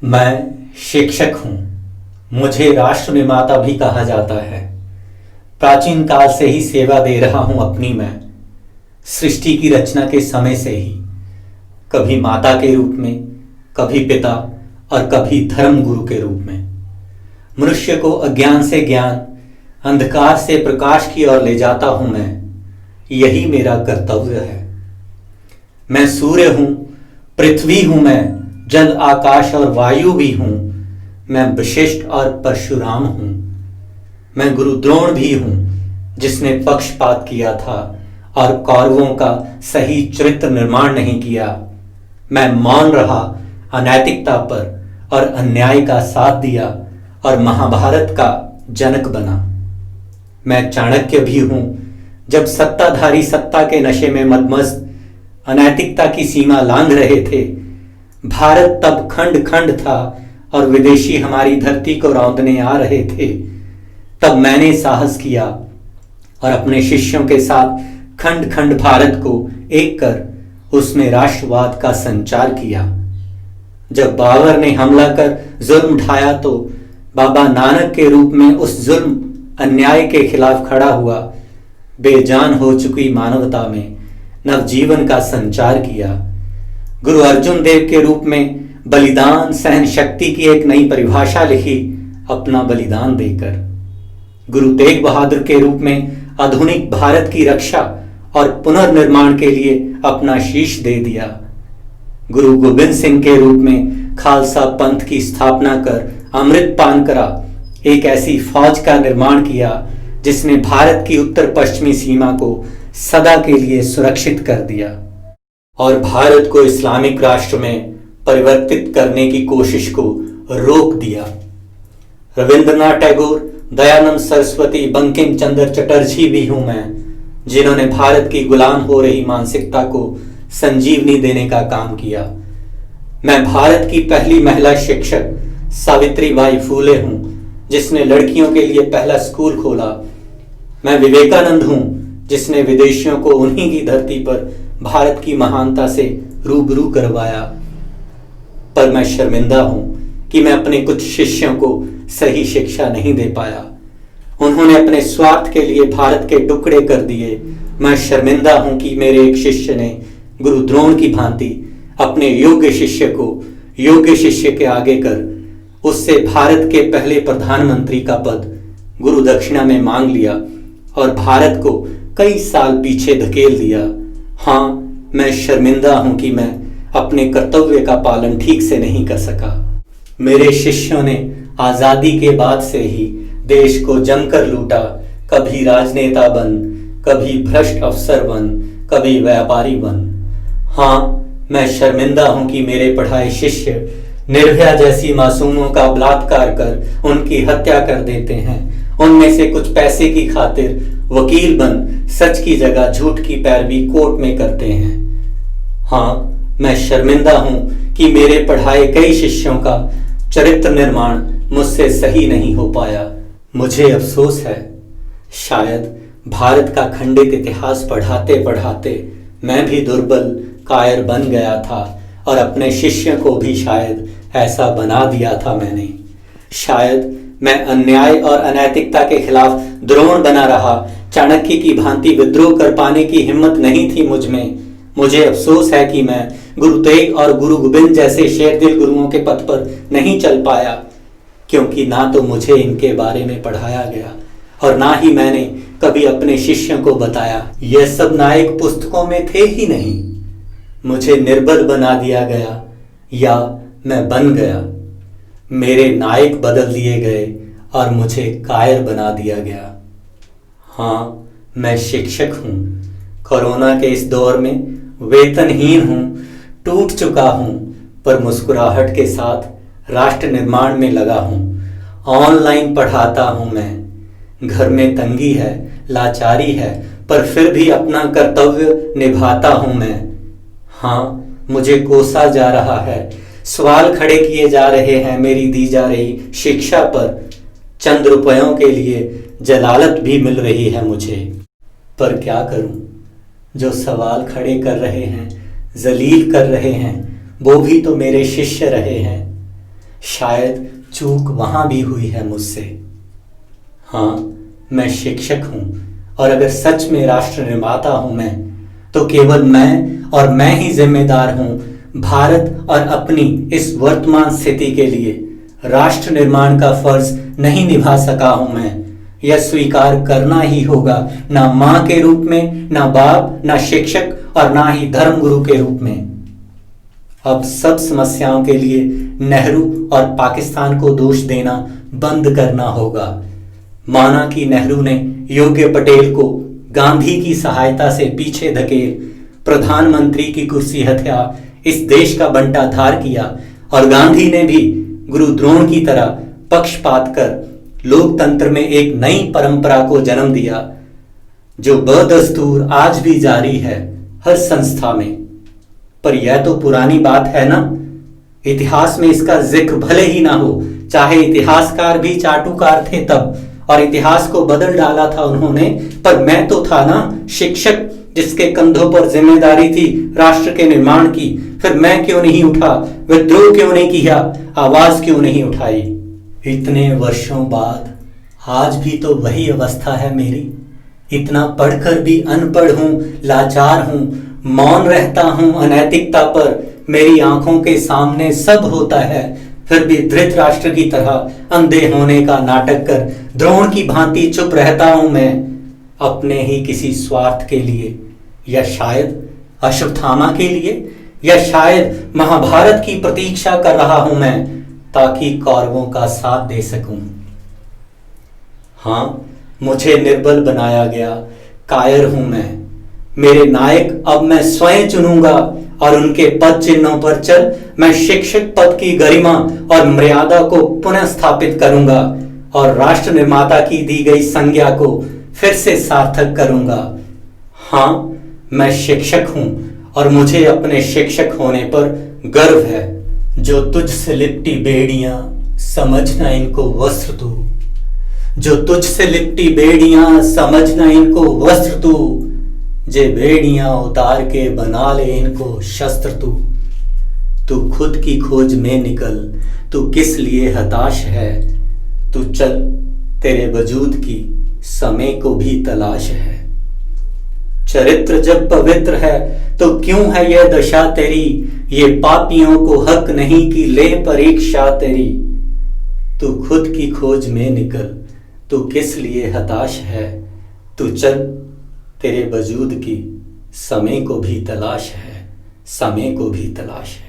मैं शिक्षक हूँ। मुझे राष्ट्र निर्माता भी कहा जाता है। प्राचीन काल से ही सेवा दे रहा हूँ अपनी मैं, सृष्टि की रचना के समय से ही। कभी माता के रूप में, कभी पिता और कभी धर्म गुरु के रूप में। मनुष्य को अज्ञान से ज्ञान, अंधकार से प्रकाश की ओर ले जाता हूँ मैं। यही मेरा कर्तव्य है। मैं सूर्य हूँ, पृथ्वी हूँ मैं, जल आकाश और वायु भी हूँ। मैं वशिष्ठ और परशुराम हूँ। मैं गुरु द्रोण भी हूँ, जिसने पक्षपात किया था और कौरवों का सही चरित्र निर्माण नहीं किया। मैं मौन रहा अनैतिकता पर और अन्याय का साथ दिया और महाभारत का जनक बना। मैं चाणक्य भी हूँ, जब सत्ताधारी सत्ता के नशे में मदमस्त अनैतिकता की सीमा लांघ रहे थे। भारत तब खंड खंड था और विदेशी हमारी धरती को रौंदने आ रहे थे। तब मैंने साहस किया और अपने शिष्यों के साथ खंड खंड भारत को एक कर उसमें राष्ट्रवाद का संचार किया। जब बाबर ने हमला कर जुल्म ढाया तो बाबा नानक के रूप में उस जुल्म अन्याय के खिलाफ खड़ा हुआ। बेजान हो चुकी मानवता में नवजीवन का संचार किया। गुरु अर्जुन देव के रूप में बलिदान सहन शक्ति की एक नई परिभाषा लिखी अपना बलिदान देकर। गुरु तेग बहादुर के रूप में आधुनिक भारत की रक्षा और पुनर्निर्माण के लिए अपना शीश दे दिया। गुरु गोविंद सिंह के रूप में खालसा पंथ की स्थापना कर अमृत पान करा, एक ऐसी फौज का निर्माण किया जिसने भारत की उत्तर पश्चिमी सीमा को सदा के लिए सुरक्षित कर दिया और भारत को इस्लामिक राष्ट्र में परिवर्तित करने की कोशिश को रोक दिया। रविंद्रनाथ टैगोर, दयानंद सरस्वती, बंकिम चंद्र चटर्जी भी हूं मैं, जिन्होंने भारत की गुलाम हो रही मानसिकता को संजीवनी देने का काम किया। मैं भारत की पहली महिला शिक्षक सावित्रीबाई फूले हूं, जिसने लड़कियों के लिए पहला स्कूल खोला। मैं विवेकानंद हूं, जिसने विदेशियों को उन्हीं की धरती पर भारत की महानता से रूबरू करवाया। पर मैं शर्मिंदा हूं कि मैं अपने कुछ शिष्यों को सही शिक्षा नहीं दे पाया। उन्होंने अपने स्वार्थ के लिए भारत के टुकड़े कर दिए। मैं शर्मिंदा हूं कि मेरे एक शिष्य ने गुरु द्रोण की भांति अपने योग्य शिष्य को योग्य शिष्य के आगे कर उससे भारत के पहले प्रधानमंत्री का पद गुरु दक्षिणा में मांग लिया और भारत को कई साल पीछे धकेल दिया। हाँ, मैं शर्मिंदा हूं कि मैं अपने कर्तव्य का पालन ठीक से नहीं कर सका। मेरे शिष्यों ने आजादी के बाद से ही देश को जमकर लूटा। कभी राजनेता बन, कभी भ्रष्ट अफसर बन, कभी व्यापारी बन। हाँ, मैं शर्मिंदा हूं कि मेरे पढ़ाए शिष्य निर्भया जैसी मासूमों का बलात्कार कर उनकी हत्या कर देते हैं। उनमें से कुछ पैसे की खातिर वकील बन सच की जगह झूठ की पैरवी कोर्ट में करते हैं। हाँ, मैं शर्मिंदा हूं कि मेरे पढ़ाए कई शिष्यों का चरित्र निर्माण मुझसे सही नहीं हो पाया। मुझे अफसोस है, शायद भारत का खंडित इतिहास पढ़ाते पढ़ाते मैं भी दुर्बल कायर बन गया था और अपने शिष्य को भी शायद ऐसा बना दिया था मैंने। शायद मैं अन्याय और अनैतिकता के खिलाफ द्रोण बना रहा। चाणक्य की भांति विद्रोह कर पाने की हिम्मत नहीं थी मुझ में। मुझे अफसोस है कि मैं गुरु तेग और गुरु गोविंद जैसे शेरदिल गुरुओं के पथ पर नहीं चल पाया, क्योंकि ना तो मुझे इनके बारे में पढ़ाया गया और ना ही मैंने कभी अपने शिष्यों को बताया। यह सब नायक पुस्तकों में थे ही नहीं। मुझे निर्बल बना दिया गया या मैं बन गया। मेरे नायक बदल दिए गए और मुझे कायर बना दिया गया। हाँ, मैं शिक्षक हूँ। कोरोना के इस दौर में वेतनहीन हूँ, टूट चुका हूँ, पर मुस्कुराहट के साथ राष्ट्र निर्माण में लगा हूँ। ऑनलाइन पढ़ाता हूँ मैं। घर में तंगी है, लाचारी है, पर फिर भी अपना कर्तव्य निभाता हूँ मैं। हाँ, मुझे कोसा जा रहा है, सवाल खड़े किए जा रहे हैं मेरी दी जा रही शिक्षा पर। चंद रुपयों के लिए जलालत भी मिल रही है मुझे, पर क्या करूं? जो सवाल खड़े कर रहे हैं, जलील कर रहे हैं, वो भी तो मेरे शिष्य रहे हैं। शायद चूक वहां भी हुई है मुझसे। हाँ, मैं शिक्षक हूं, और अगर सच में राष्ट्र निर्माता हूं मैं, तो केवल मैं और मैं ही जिम्मेदार हूं भारत और अपनी इस वर्तमान स्थिति के लिए। राष्ट्र निर्माण का फर्ज नहीं निभा सका हूं मैं, यह स्वीकार करना ही होगा, ना मां के रूप में, ना बाप, ना शिक्षक, और ना ही धर्मगुरु के रूप में। अब सब समस्याओं के लिए नेहरू और पाकिस्तान को दोष देना बंद करना होगा। माना कि नेहरू ने योग्य पटेल को गांधी की सहायता से पीछे धकेल प्रधानमंत्री की कुर्सी हत्या इस देश का बंटाधार किया, और गांधी ने भी गुरु द्रोण की तरह पक्षपात कर लोकतंत्र में एक नई परंपरा को जन्म दिया, जो बदस्तूर आज भी जारी है हर संस्था में। पर यह तो पुरानी बात है ना, इतिहास में इसका जिक्र भले ही ना हो, चाहे इतिहासकार भी चाटुकार थे तब, और इतिहास को बदल डाला था उन्होंने, पर मैं तो था ना शिक्षक, जिसके कंधों पर जिम्मेदारी थी राष्ट्र के निर्माण की। फिर मैं क्यों नहीं उठा, विद्रोह क्यों नहीं किया, आवाज क्यों नहीं उठाई? इतने वर्षों बाद आज भी तो वही अवस्था है मेरी। इतना पढ़कर भी अनपढ़ हूं, लाचार हूं, मौन रहता हूं अनैतिकता पर। मेरी आंखों के सामने सब होता है, फिर भी धृतराष्ट्र की तरह अंधे होने का नाटक कर द्रोण की भांति चुप रहता हूं मैं, अपने ही किसी स्वार्थ के लिए, या शायद अश्वत्थामा के लिए, या शायद महाभारत की प्रतीक्षा कर रहा हूं मैं, ताकि कौरवों का साथ दे सकूं। हाँ, मुझे निर्बल बनाया गया, कायर हूं मैं। मेरे नायक अब मैं स्वयं चुनूंगा, और उनके पद चिन्हों पर चल मैं शिक्षक पद की गरिमा और मर्यादा को पुनः स्थापित करूंगा, और राष्ट्र निर्माता की दी गई संज्ञा को फिर से सार्थक करूंगा। हाँ, मैं शिक्षक हूं, और मुझे अपने शिक्षक होने पर गर्व है। जो तुझसे लिपटी बेड़ियां समझना इनको वस्त्र तू, जो तुझसे लिपटी बेड़ियां समझना इनको वस्त्र तू, जे बेड़ियां उतार के बना ले इनको शस्त्र तू। तू खुद की खोज में निकल, तू किस लिए हताश है, तू चल, तेरे वजूद की समय को भी तलाश है। चरित्र जब पवित्र है तो क्यों है यह दशा तेरी, ये पापियों को हक नहीं कि ले परीक्षा तेरी। तू खुद की खोज में निकल, तू किस लिए हताश है, तू चल, तेरे वजूद की समय को भी तलाश है, समय को भी तलाश है।